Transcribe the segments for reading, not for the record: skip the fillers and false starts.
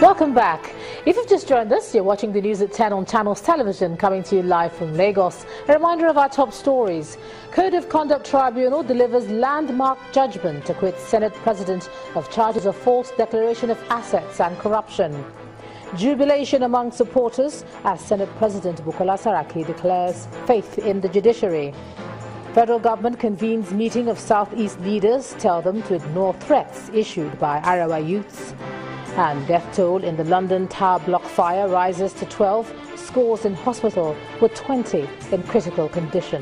Welcome back. If you've just joined us, you're watching the news at 10 on Channels Television, coming to you live from Lagos. A reminder of our top stories. Code of Conduct Tribunal delivers landmark judgment to acquit Senate President of charges of false declaration of assets and corruption. Jubilation among supporters as Senate President Bukola Saraki declares faith in the judiciary. Federal government convenes meeting of Southeast leaders, tell them to ignore threats issued by Arawa youths. And death toll in the London Tower block fire rises to 12, scores in hospital with 20 in critical condition.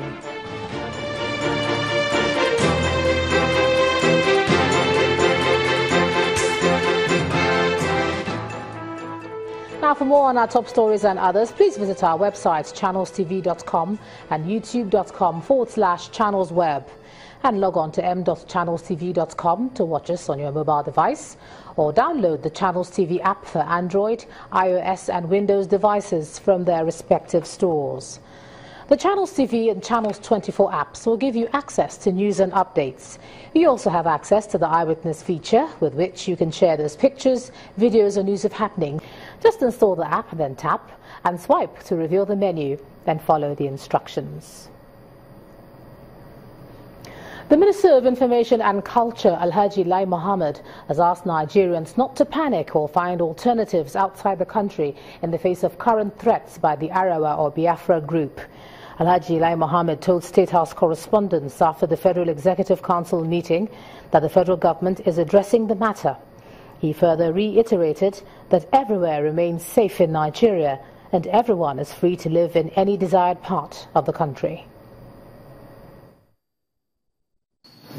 Now, for more on our top stories and others, please visit our websites channelstv.com and youtube.com/channelsweb. And log on to m.channelstv.com to watch us on your mobile device, or download the Channels TV app for Android, iOS and Windows devices from their respective stores. The Channels TV and Channels 24 apps will give you access to news and updates. You also have access to the Eyewitness feature, with which you can share those pictures, videos or news of happening. Just install the app, then tap and swipe to reveal the menu, then follow the instructions. The Minister of Information and Culture, Alhaji Lai Mohammed, has asked Nigerians not to panic or find alternatives outside the country in the face of current threats by the Arawa or Biafra group. Alhaji Lai Mohammed told State House correspondents after the Federal Executive Council meeting that the federal government is addressing the matter. He further reiterated that everywhere remains safe in Nigeria and everyone is free to live in any desired part of the country.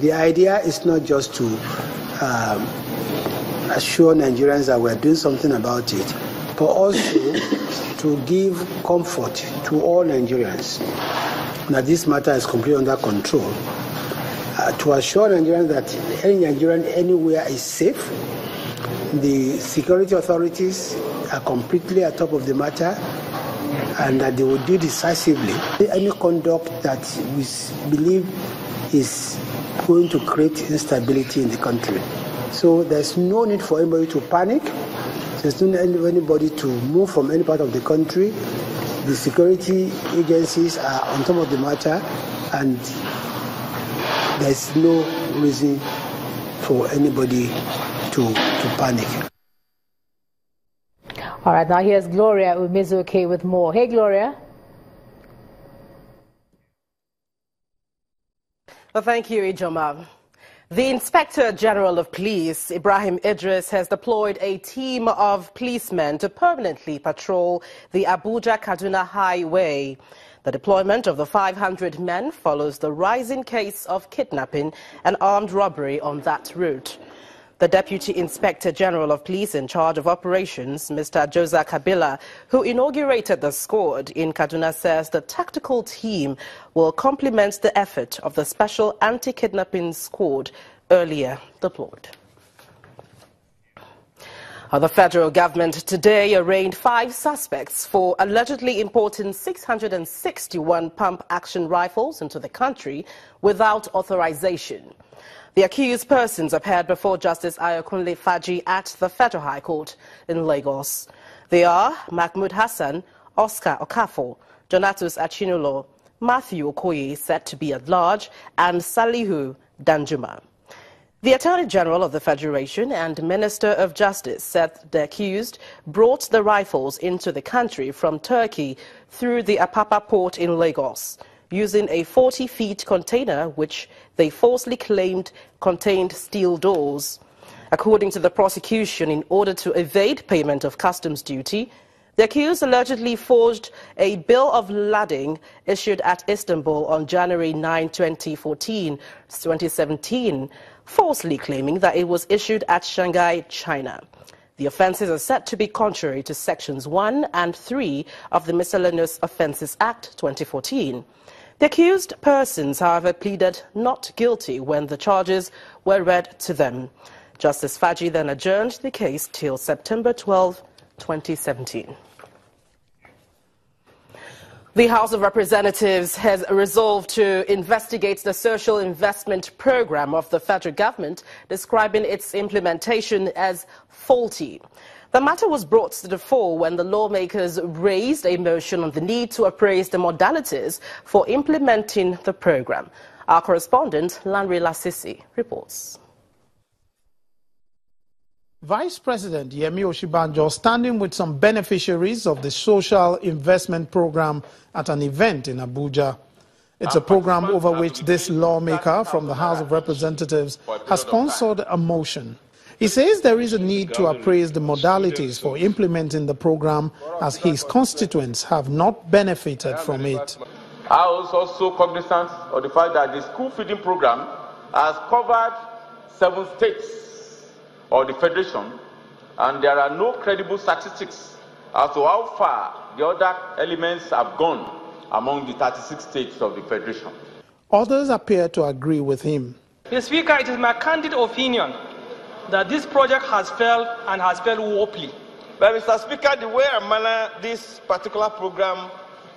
The idea is not just to assure Nigerians that we're doing something about it, but also to give comfort to all Nigerians that this matter is completely under control, to assure Nigerians that any Nigerian anywhere is safe. The security authorities are completely at top of the matter, and that they will do decisively any conduct that we believe is going to create instability in the country. So there's no need for anybody to panic. There's no need for anybody to move from any part of the country. The security agencies are on top of the matter, and there's no reason for anybody to panic. All right, now here's Gloria Umezuke with more. Hey, Gloria. Well, thank you, Ijoma. The Inspector General of Police, Ibrahim Idris, has deployed a team of policemen to permanently patrol the Abuja-Kaduna Highway. The deployment of the 500 men follows the rising case of kidnapping and armed robbery on that route. The Deputy Inspector General of Police in charge of operations, Mr. Josa Kabila, who inaugurated the squad in Kaduna, says the tactical team will complement the effort of the Special Anti-Kidnapping Squad earlier deployed. The federal government today arraigned 5 suspects for allegedly importing 661 pump-action rifles into the country without authorization. The accused persons appeared before Justice Ayokunle Faji at the Federal High Court in Lagos. They are Mahmoud Hassan, Oscar Okafor, Donatus Achinulo, Matthew Okoye, said to be at large, and Salihu Danjuma. The Attorney General of the Federation and Minister of Justice said the accused brought the rifles into the country from Turkey through the Apapa port in Lagos, using a 40-feet container which they falsely claimed contained steel doors. According to the prosecution, in order to evade payment of customs duty, the accused allegedly forged a bill of lading issued at Istanbul on January 9, 2017, falsely claiming that it was issued at Shanghai, China. The offences are said to be contrary to Sections 1 and 3 of the Miscellaneous Offences Act 2014. The accused persons, however, pleaded not guilty when the charges were read to them. Justice Faji then adjourned the case till September 12, 2017. The House of Representatives has resolved to investigate the social investment program of the federal government, describing its implementation as faulty. The matter was brought to the fore when the lawmakers raised a motion on the need to appraise the modalities for implementing the program. Our correspondent, Lanre Lasisi, reports. Vice President Yemi Oshibanjo standing with some beneficiaries of the Social Investment Program at an event in Abuja. It's a program over which this lawmaker from the House of Representatives has sponsored a motion. He says there is a need to appraise the modalities for implementing the program as his constituents have not benefited from it. I was also cognizant of the fact that the school feeding program has covered 7 states of the Federation, and there are no credible statistics as to how far the other elements have gone among the 36 states of the Federation. Others appear to agree with him. Mr. Speaker, it is my candid opinion that this project has failed and has failed woefully. But Mr. Speaker, the way and manner this particular program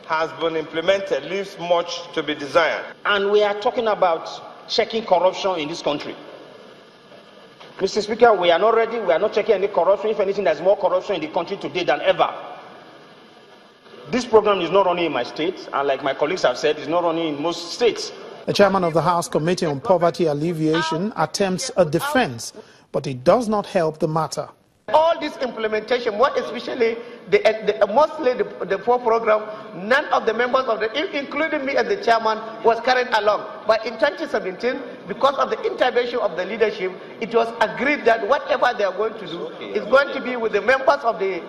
has been implemented leaves much to be desired. And we are talking about checking corruption in this country. Mr. Speaker, we are not ready. We are not checking any corruption. If anything, there's more corruption in the country today than ever. This program is not running in my state, and like my colleagues have said, it's not running in most states. The chairman of the House Committee on Poverty Alleviation attempts a defense, but it does not help the matter. All this implementation, more especially mostly the poor program, none of the members of the, including me as the chairman, was carried along. But in 2017, because of the intervention of the leadership, it was agreed that whatever they are going to do is going to be with the members of the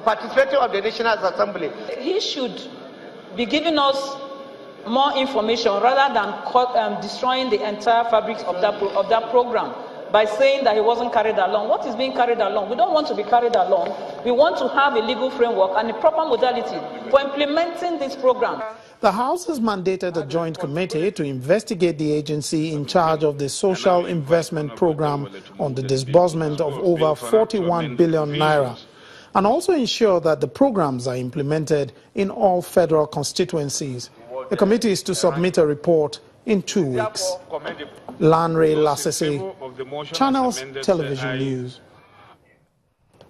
participating of the National Assembly. He should be giving us more information rather than destroying the entire fabric of that program by saying that he wasn't carried along. What is being carried along? We don't want to be carried along. We want to have a legal framework and a proper modality for implementing this program. The House has mandated a joint committee to investigate the agency in charge of the Social Investment Program on the disbursement of over 41 billion naira, and also ensure that the programs are implemented in all federal constituencies. The committee is to submit a report in 2 weeks. Lanre Lasisi, Channels Television News.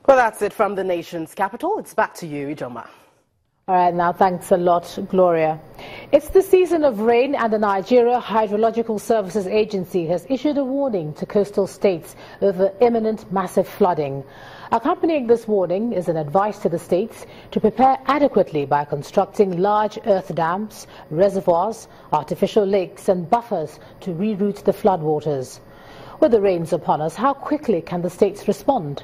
Well, that's it from the nation's capital. It's back to you, Ijoma. All right, now thanks a lot, Gloria. It's the season of rain, and the Nigeria Hydrological Services Agency has issued a warning to coastal states over imminent massive flooding. Accompanying this warning is an advice to the states to prepare adequately by constructing large earth dams, reservoirs, artificial lakes and buffers to reroute the floodwaters. With the rains upon us, how quickly can the states respond?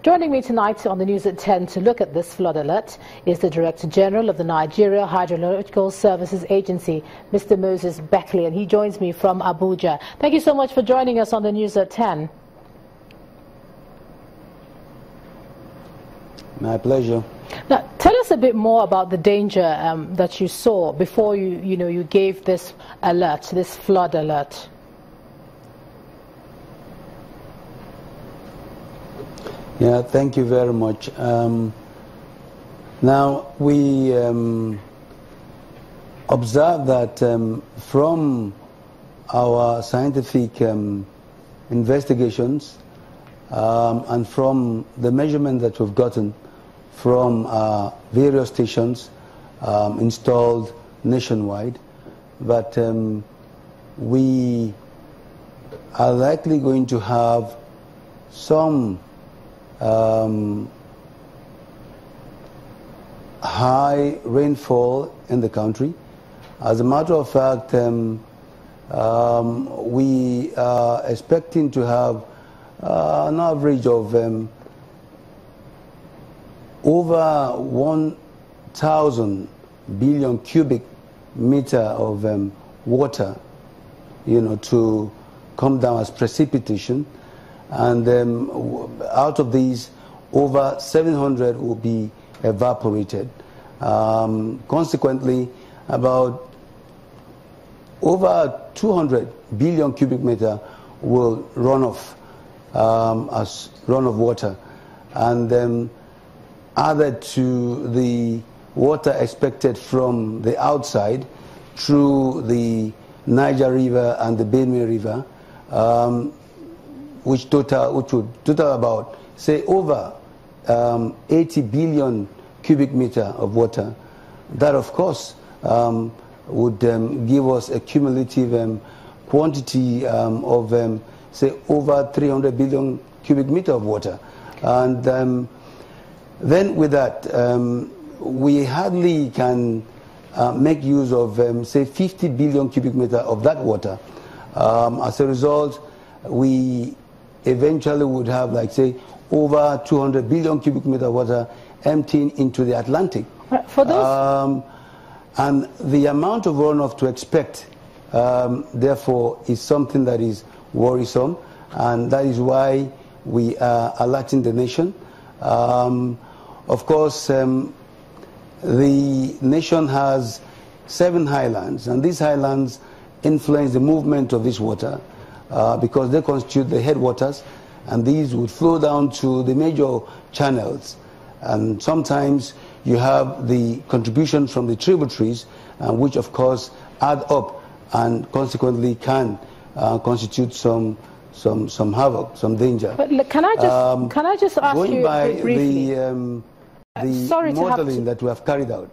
Joining me tonight on the news at 10 to look at this flood alert is the Director General of the Nigeria Hydrological Services Agency, Mr. Moses Beckley, and he joins me from Abuja. Thank you so much for joining us on the news at 10. My pleasure. Now, tell us a bit more about the danger that you saw before you gave this alert, this flood alert. Yeah, thank you very much. Now, we observe that from our scientific investigations and from the measurement that we've gotten from various stations installed nationwide, that we are likely going to have some high rainfall in the country. As a matter of fact, we are expecting to have an average of over 1,000 billion cubic meter of water, to come down as precipitation. And out of these, over 700 will be evaporated. Consequently, about over 200 billion cubic meter will run off as runoff water, and added to the water expected from the outside through the Niger River and the Benue River, which would total about, say, over 80 billion cubic meter of water. That, of course, would give us a cumulative quantity of, say, over 300 billion cubic meter of water. And then with that, we hardly can make use of, say, 50 billion cubic meter of that water. As a result, we eventually would have, like, say, over 200 billion cubic meter water emptying into the Atlantic. For those... and the amount of runoff to expect, therefore, is something that is worrisome, and that is why we are alerting the nation. Of course, the nation has 7 highlands, and these highlands influence the movement of this water because they constitute the headwaters, and these would flow down to the major channels. And sometimes you have the contribution from the tributaries, which of course add up and consequently can constitute some havoc, some danger. But can I just ask going you by briefly? the modeling that we have carried out.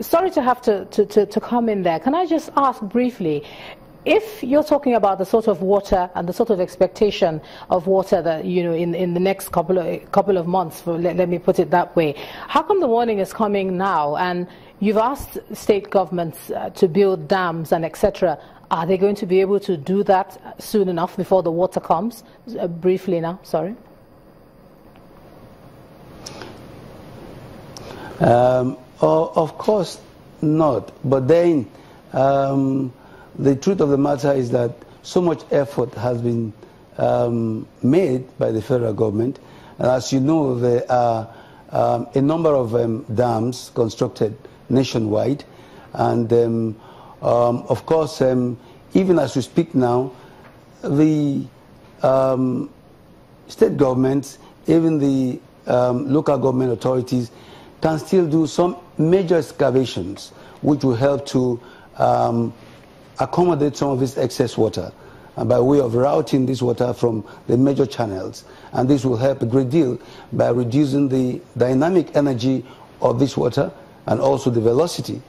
Sorry to have to come in there. Can I just ask briefly, if you're talking about the sort of water and the sort of expectation of water that, you know, in the next couple of months, let me put it that way, how come the warning is coming now? And you've asked state governments to build dams and etc. Are they going to be able to do that soon enough before the water comes? Briefly now, sorry. Of course not. But then the truth of the matter is that so much effort has been made by the federal government. And as you know, there are a number of dams constructed nationwide. And of course, even as we speak now, the state governments, even the local government authorities can still do some major excavations which will help to accommodate some of this excess water by way of routing this water from the major channels. And this will help a great deal by reducing the dynamic energy of this water and also the velocity,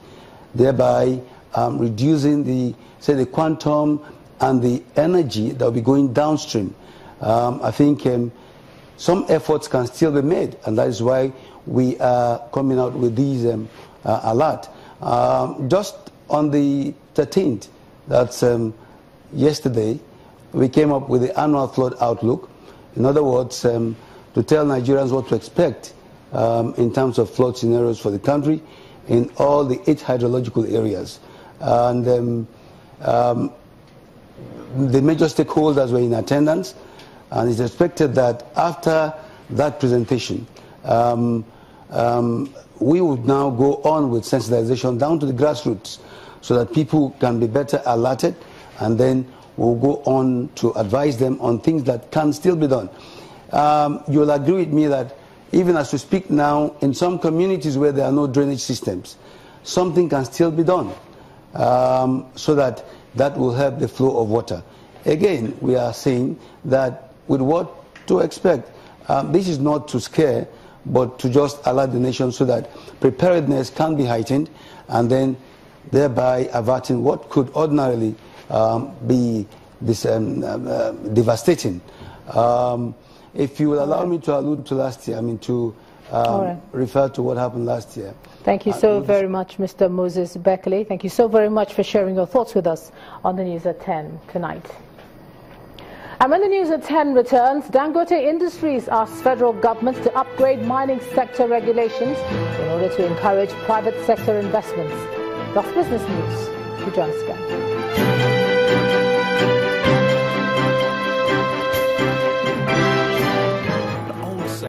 thereby reducing the, say, the quantum and the energy that will be going downstream. I think some efforts can still be made, and that is why we are coming out with these alert. Just on the 13th, that's yesterday, we came up with the annual flood outlook. In other words, to tell Nigerians what to expect in terms of flood scenarios for the country in all the 8 hydrological areas. And the major stakeholders were in attendance, and it's expected that after that presentation, we would now go on with sensitization down to the grassroots so that people can be better alerted, and then we'll go on to advise them on things that can still be done. You'll agree with me that even as we speak now, in some communities where there are no drainage systems, something can still be done so that that will help the flow of water. Again, we are saying that with what to expect, this is not to scare, but to just alert the nation so that preparedness can be heightened, and then thereby averting what could ordinarily be this devastating. If you will allow me to allude to last year, I mean to refer to what happened last year. Thank you so very much, Mr. Moses Beckley. Thank you so very much for sharing your thoughts with us on the News at 10 tonight. And when the News at 10 returns, Dangote Industries asks federal government to upgrade mining sector regulations in order to encourage private sector investments. That's business news. We join us again.